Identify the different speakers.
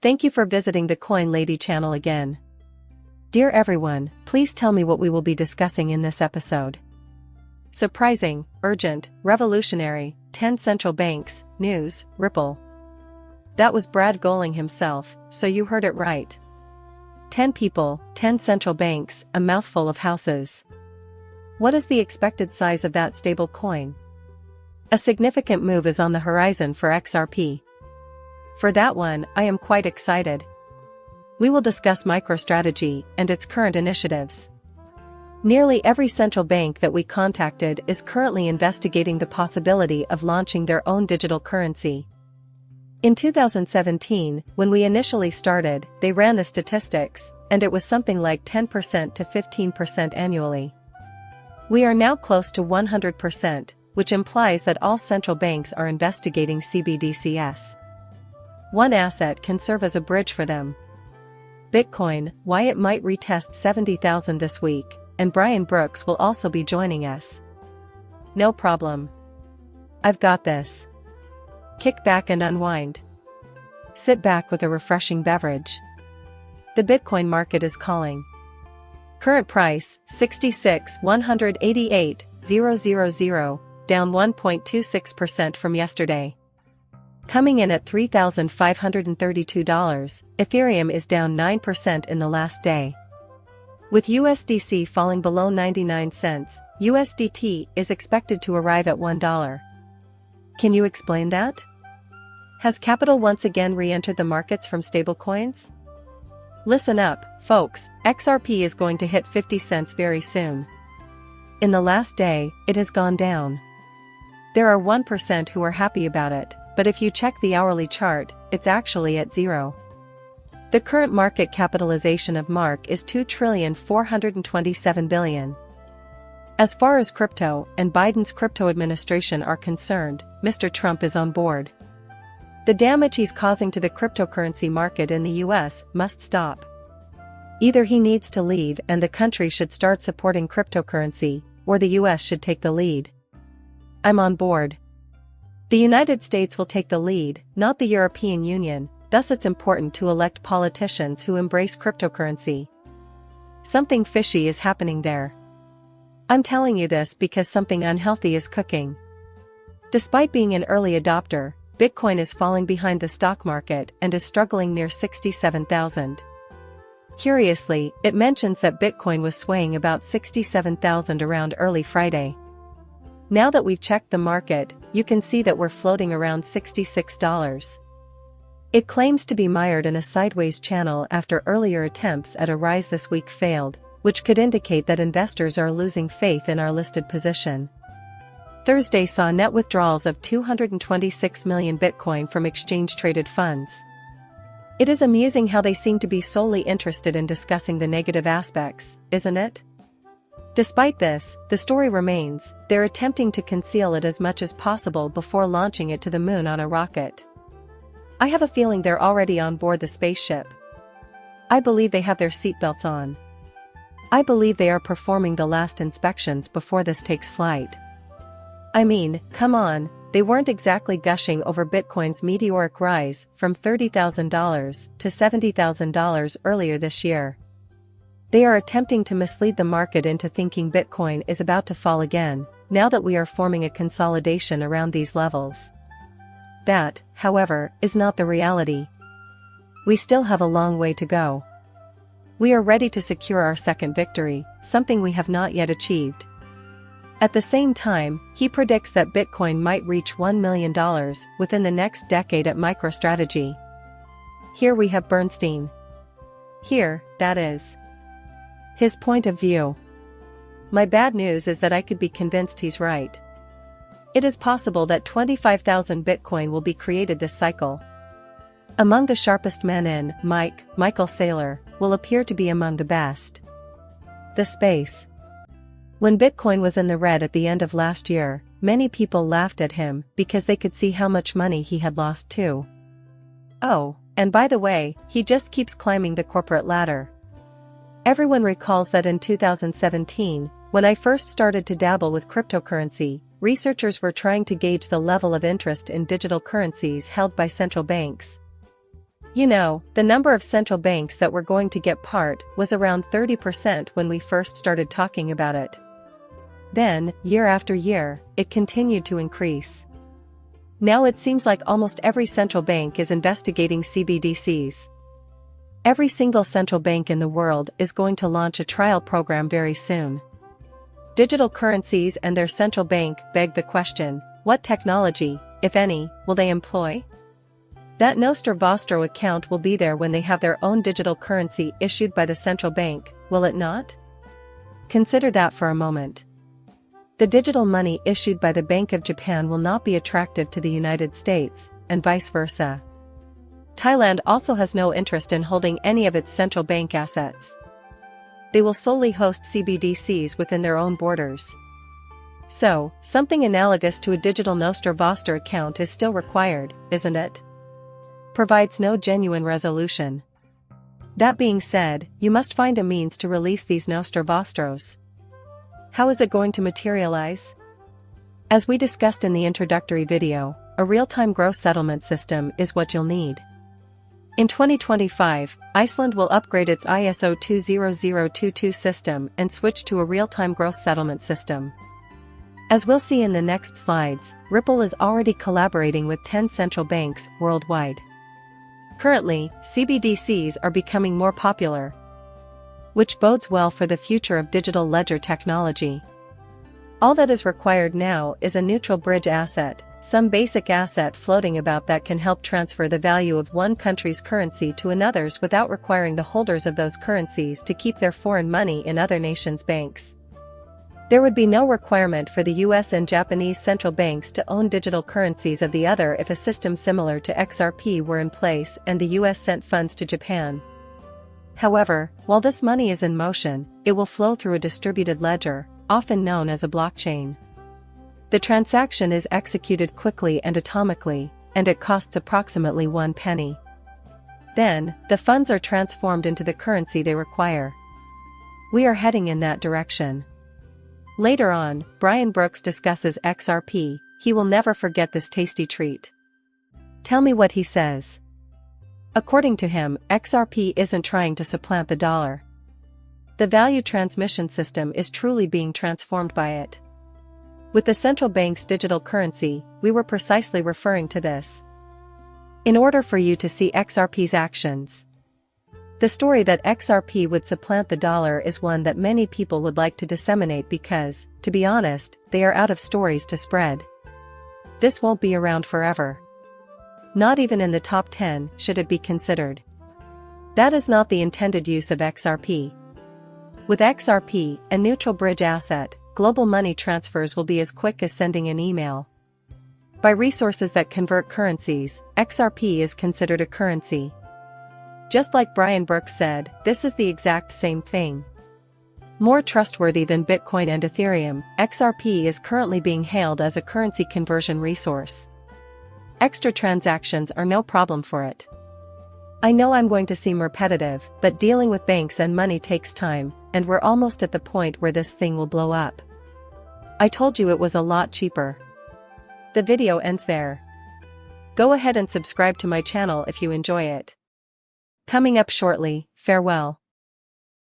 Speaker 1: Thank you for visiting the Coin Lady channel again. Dear everyone, please tell me what we will be discussing in this episode. Surprising, urgent, revolutionary, 10 central banks, news, Ripple. That was Brad Goling himself, so you heard it right. 10 people, 10 central banks, a mouthful of houses. What is the expected size of that stable coin? A significant move is on the horizon for XRP. For that one, I am quite excited. We will discuss MicroStrategy and its current initiatives. Nearly every central bank that we contacted is currently investigating the possibility of launching their own digital currency. In 2017, when we initially started, they ran the statistics, and it was something like 10% to 15% annually. We are now close to 100%, which implies that all central banks are investigating CBDCs. One asset can serve as a bridge for them. Bitcoin, why it might retest 70,000 this week, and Brian Brooks will also be joining us. No problem. I've got this. Kick back and unwind. Sit back with a refreshing beverage. The Bitcoin market is calling. Current price, 66,188,000, down 1.26% from yesterday. Coming in at $3,532, Ethereum is down 9% in the last day. With USDC falling below 99 cents, USDT is expected to arrive at $1. Can you explain that? Has capital once again re-entered the markets from stablecoins? Listen up, folks, XRP is going to hit 50 cents very soon. In the last day, it has gone down. There are 1% who are happy about it, but if you check the hourly chart, it's actually at zero. The current market capitalization of Mark is $2,427 billion. As far as crypto and Biden's crypto administration are concerned, Mr. Trump is on board. The damage he's causing to the cryptocurrency market in the US must stop. Either he needs to leave and the country should start supporting cryptocurrency, or the US should take the lead. I'm on board. The United States will take the lead, not the European Union, thus it's important to elect politicians who embrace cryptocurrency. Something fishy is happening there. I'm telling you this because something unhealthy is cooking. Despite being an early adopter, Bitcoin is falling behind the stock market and is struggling near 67,000. Curiously, it mentions that Bitcoin was swaying about 67,000 around early Friday. Now that we've checked the market, you can see that we're floating around $66. It claims to be mired in a sideways channel after earlier attempts at a rise this week failed, which could indicate that investors are losing faith in our listed position. Thursday saw net withdrawals of 226 million Bitcoin from exchange-traded funds. It is amusing how they seem to be solely interested in discussing the negative aspects, isn't it? Despite this, the story remains, they're attempting to conceal it as much as possible before launching it to the moon on a rocket. I have a feeling they're already on board the spaceship. I believe they have their seatbelts on. I believe they are performing the last inspections before this takes flight. I mean, come on, they weren't exactly gushing over Bitcoin's meteoric rise from $30,000 to $70,000 earlier this year. They are attempting to mislead the market into thinking Bitcoin is about to fall again, now that we are forming a consolidation around these levels. That, however, is not the reality. We still have a long way to go. We are ready to secure our second victory, something we have not yet achieved. At the same time, he predicts that Bitcoin might reach $1 million within the next decade at MicroStrategy. Here we have Bernstein. Here, that is. His point of view. My bad news is that I could be convinced he's right. It is possible that 25,000 Bitcoin will be created this cycle. Among the sharpest men in Michael Saylor, will appear to be among the best. The space. When Bitcoin was in the red at the end of last year, many people laughed at him because they could see how much money he had lost too. Oh, and by the way, he just keeps climbing the corporate ladder. Everyone recalls that in 2017, when I first started to dabble with cryptocurrency, researchers were trying to gauge the level of interest in digital currencies held by central banks. You know, the number of central banks that were going to get part was around 30% when we first started talking about it. Then, year after year, it continued to increase. Now it seems like almost every central bank is investigating CBDCs. Every single central bank in the world is going to launch a trial program very soon. Digital currencies and their central bank beg the question, what technology, if any, will they employ? That Nostro Vostro account will be there when they have their own digital currency issued by the central bank, will it not? Consider that for a moment. The digital money issued by the Bank of Japan will not be attractive to the United States, and vice versa. Thailand also has no interest in holding any of its central bank assets. They will solely host CBDCs within their own borders. So, something analogous to a digital Nostro Vostro account is still required, isn't it? Provides no genuine resolution. That being said, you must find a means to release these Nostro Vostros. How is it going to materialize? As we discussed in the introductory video, a real-time gross settlement system is what you'll need. In 2025, Iceland will upgrade its ISO 20022 system and switch to a real-time gross settlement system. As we'll see in the next slides, Ripple is already collaborating with 10 central banks worldwide. Currently, CBDCs are becoming more popular, which bodes well for the future of digital ledger technology. All that is required now is a neutral bridge asset, some basic asset floating about that can help transfer the value of one country's currency to another's without requiring the holders of those currencies to keep their foreign money in other nations' banks. There would be no requirement for the US and Japanese central banks to own digital currencies of the other if a system similar to XRP were in place and the US sent funds to Japan. However, while this money is in motion, it will flow through a distributed ledger, often known as a blockchain. The transaction is executed quickly and atomically, and it costs approximately 1 penny. Then, the funds are transformed into the currency they require. We are heading in that direction. Later on, Brian Brooks discusses XRP. He will never forget this tasty treat. Tell me what he says. According to him, XRP isn't trying to supplant the dollar. The value transmission system is truly being transformed by it. With the central bank's digital currency, we were precisely referring to this. In order for you to see XRP's actions, the story that XRP would supplant the dollar is one that many people would like to disseminate because, to be honest, they are out of stories to spread. This won't be around forever. Not even in the top 10 should it be considered. That is not the intended use of XRP. With XRP, a neutral bridge asset, global money transfers will be as quick as sending an email. By resources that convert currencies, XRP is considered a currency. Just like Brian Brooks said, this is the exact same thing. More trustworthy than Bitcoin and Ethereum, XRP is currently being hailed as a currency conversion resource. Extra transactions are no problem for it. I know I'm going to seem repetitive, but dealing with banks and money takes time, and we're almost at the point where this thing will blow up. I told you it was a lot cheaper. The video ends there. Go ahead and subscribe to my channel if you enjoy it. Coming up shortly, farewell.